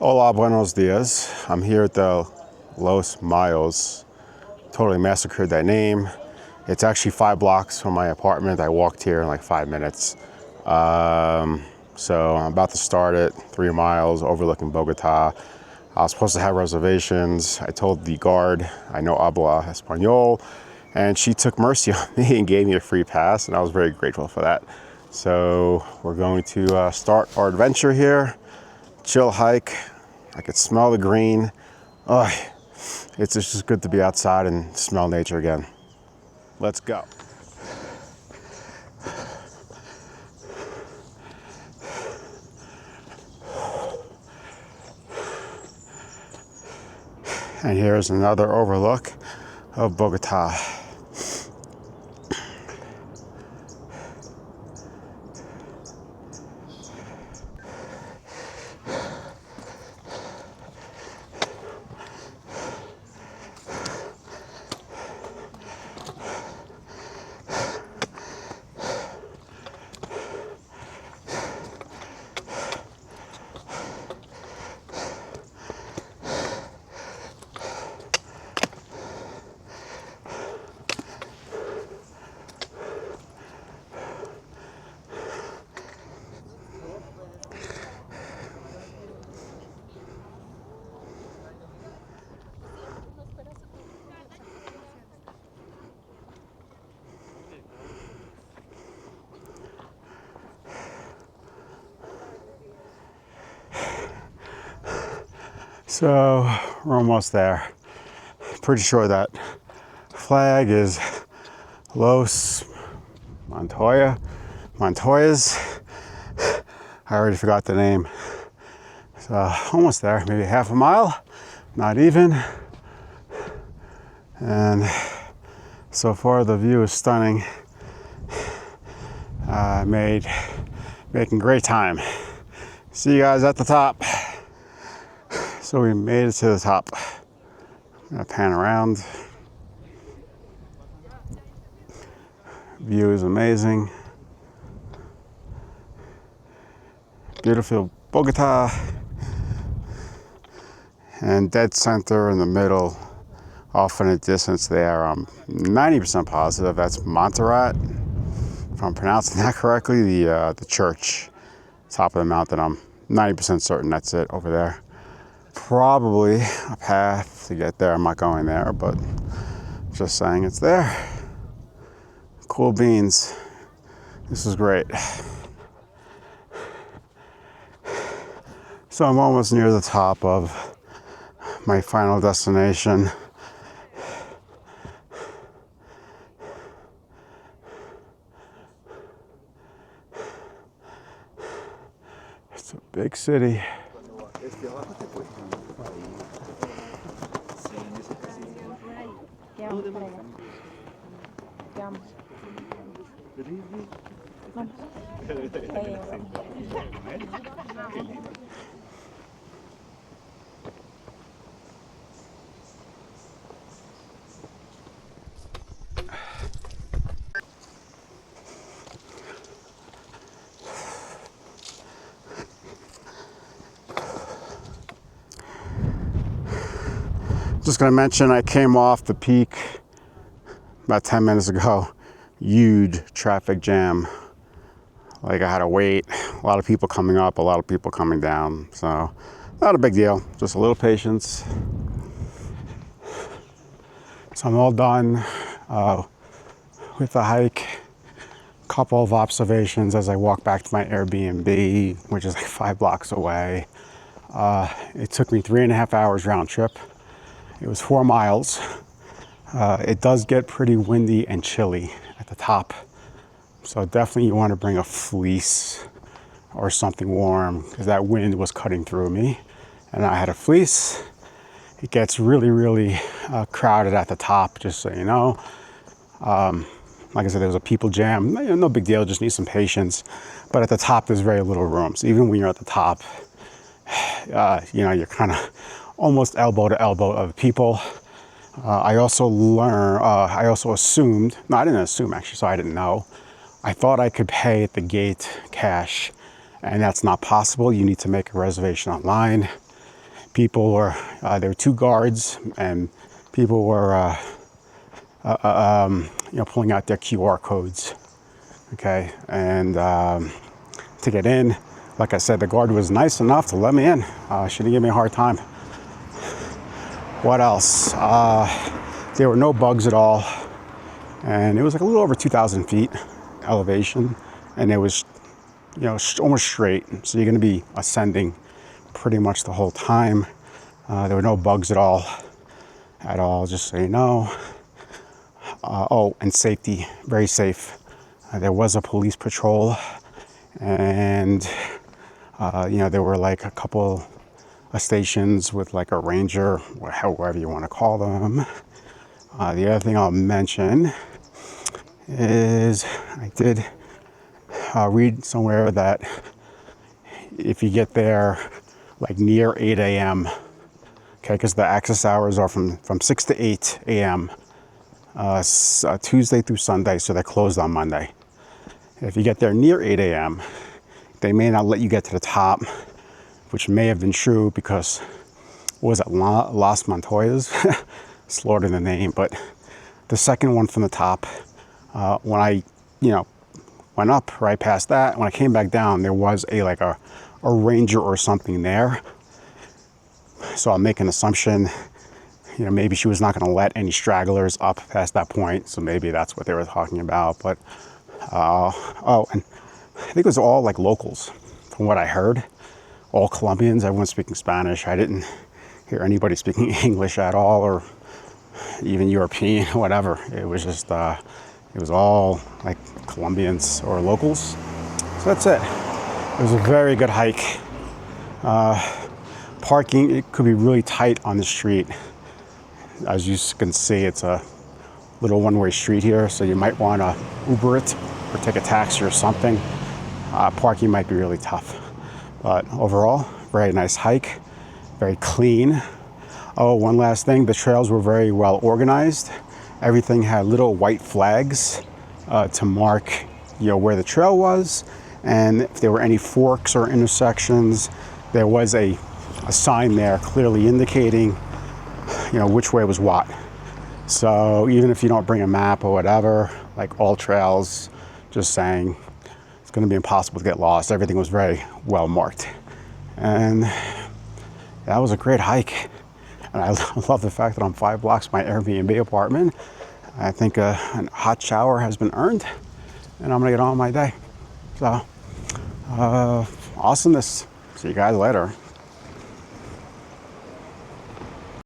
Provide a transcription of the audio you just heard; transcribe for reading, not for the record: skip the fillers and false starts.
Hola, buenos dias. I'm here at the Los Moyas. Totally massacred that name. It's actually 5 blocks from my apartment. I walked here in like 5 minutes. So I'm about to start it, 3 miles overlooking Bogotá. I was supposed to have reservations. I told the guard, I know habla español, and she took mercy on me and gave me a free pass, and I was very grateful for that. So we're going to start our adventure here. Chill hike. I could smell the green. Oh, it's just good to be outside and smell nature again. Let's go. And here's another overlook of Bogotá. So we're almost there. Pretty sure that flag is Los Montoyas. I already forgot the name. So almost there, maybe half a mile, not even. And so far the view is stunning. Making great time. See you guys at the top. So we made it to the top. I'm gonna pan around. View is amazing. Beautiful Bogotá. And dead center in the middle, off in the distance there, I'm 90% positive that's Montserrat. If I'm pronouncing that correctly, the church, top of the mountain, I'm 90% certain that's it over there. Probably a path to get there. I'm not going there, but just saying it's there. Cool beans. This is great. So I'm almost near the top of my final destination. It's a big city. Just gonna mention I came off the peak about 10 minutes ago. Huge traffic jam. Like I had to wait. A lot of people coming up, a lot of people coming down. So not a big deal, just a little patience. So I'm all done with the hike. Couple of observations as I walk back to my Airbnb, which is like 5 blocks away. It took me 3.5 hours round trip. It was 4 miles. It does get pretty windy and chilly at the top. So definitely you want to bring a fleece or something warm because that wind was cutting through me. And I had a fleece. It gets really, really crowded at the top, just so you know. Like I said, there was a people jam. No big deal, just need some patience. But at the top, there's very little room. So even when you're at the top, you're kind of almost elbow to elbow of people. I also assumed, no, I didn't assume actually, so I didn't know. I thought I could pay at the gate cash, and that's not possible. You need to make a reservation online. People were, there were 2 guards, and people were, pulling out their QR codes. Okay, and to get in, like I said, the guard was nice enough to let me in. She didn't give me a hard time. What else? There were no bugs at all, and it was like a little over 2,000 feet elevation, and it was, almost straight. So you're going to be ascending pretty much the whole time. There were no bugs at all, just so you know. And safety, very safe. There was a police patrol, and there were like a couple of stations with like a ranger, or however you want to call them. The other thing I'll mention is I did read somewhere that if you get there like near 8 a.m., okay, because the access hours are from 6 to 8 a.m. Tuesday through Sunday, so they're closed on Monday. If you get there near 8 a.m., they may not let you get to the top, which may have been true because, what was it, Las Montoyas? Slaughtered the name, but the second one from the top, when I, went up right past that, when I came back down, there was a ranger or something there. So I'll make an assumption, maybe she was not going to let any stragglers up past that point. So maybe that's what they were talking about. But, and I think it was all like locals from what I heard, all Colombians, everyone speaking Spanish. I didn't hear anybody speaking English at all, or even European, whatever. It was just, it was all like Colombians or locals. So that's it. It was a very good hike. Parking, it could be really tight on the street. As you can see, it's a little one-way street here, so you might want to Uber it or take a taxi or something. Parking might be really tough. But overall, very nice hike, very clean. Oh, one last thing, the trails were very well organized. Everything had little white flags to mark, where the trail was. And if there were any forks or intersections, there was a sign there clearly indicating, which way was what. So even if you don't bring a map or whatever, like all trails, just saying it's going to be impossible to get lost. Everything was very well marked. And that was a great hike. And I love the fact that I'm 5 blocks from my Airbnb apartment. I think a hot shower has been earned, and I'm going to get on with my day. So, awesomeness. See you guys later.